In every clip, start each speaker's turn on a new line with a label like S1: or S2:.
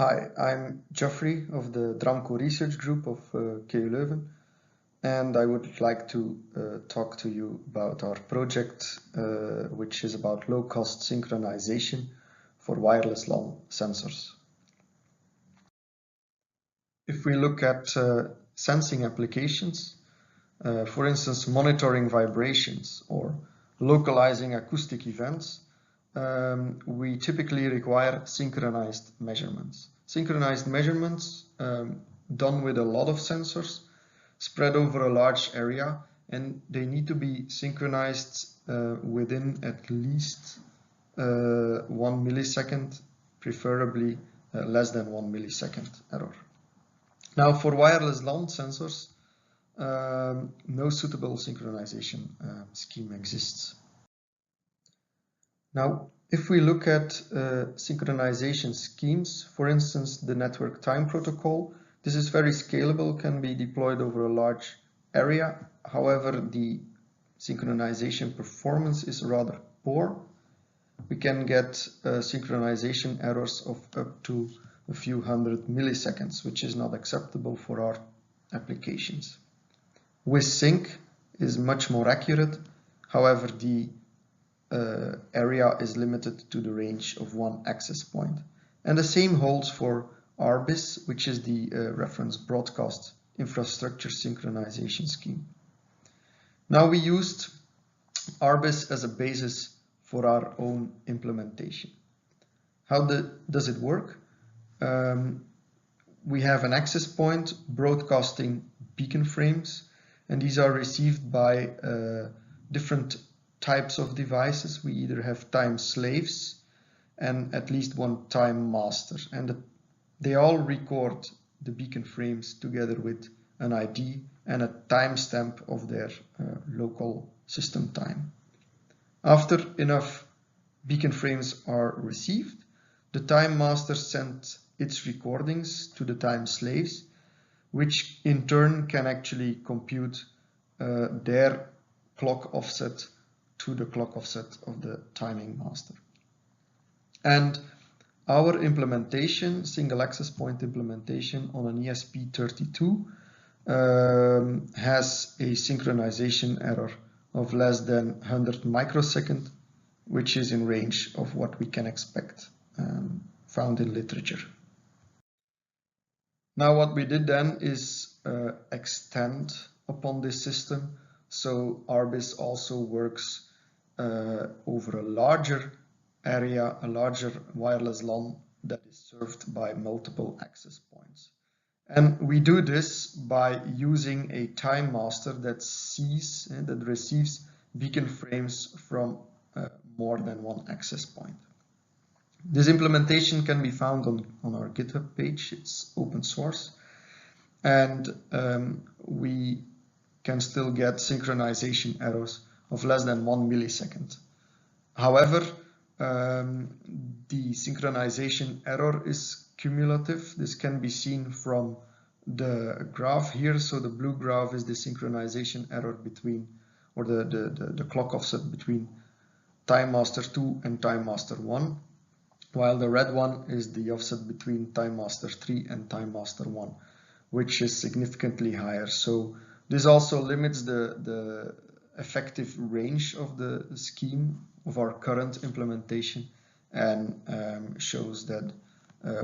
S1: Hi, I'm Geoffrey of the Dramco research group of KU Leuven, and I would like to talk to you about our project, which is about low-cost synchronization for wireless LAN sensors. If we look at sensing applications, for instance, monitoring vibrations or localizing acoustic events, we typically require synchronized measurements. Synchronized measurements done with a lot of sensors spread over a large area, and they need to be synchronized within at least 1 millisecond, preferably less than 1 millisecond error. Now, for wireless LAN sensors, no suitable synchronization scheme exists. Now, if we look at synchronization schemes, for instance, the network time protocol, this is very scalable, can be deployed over a large area. However, the synchronization performance is rather poor. We can get synchronization errors of up to a few hundred milliseconds, which is not acceptable for our applications. WizSync is much more accurate. However, the area is limited to the range of one access point. And the same holds for RBIS, which is the reference broadcast infrastructure synchronization scheme. Now, we used RBIS as a basis for our own implementation. How does it work? We have an access point broadcasting beacon frames, and these are received by different types of devices. We either have time slaves and at least one time master, and they all record the beacon frames together with an ID and a timestamp of their local system time. After enough beacon frames are received, the time master sends its recordings to the time slaves, which in turn can actually compute their clock offset to the clock offset of the timing master. And our implementation, single access point implementation on an ESP32 has a synchronization error of less than 100 microsecond, which is in range of what we can expect found in literature. Now, what we did then is extend upon this system. So RBIS also works over a larger area, a larger wireless LAN that is served by multiple access points. And we do this by using a time master that sees and that receives beacon frames from more than one access point. This implementation can be found on our GitHub page. It's open source, and we can still get synchronization errors of less than 1 millisecond. However, the synchronization error is cumulative. This can be seen from the graph here. So the blue graph is the synchronization error between, or the clock offset between time master 2 and time master 1, while the red one is the offset between time master 3 and time master 1, which is significantly higher. So this also limits the effective range of the scheme of our current implementation, and shows that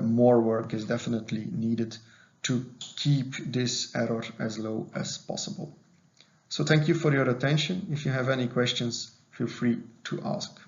S1: more work is definitely needed to keep this error as low as possible. So thank you for your attention. If you have any questions, feel free to ask.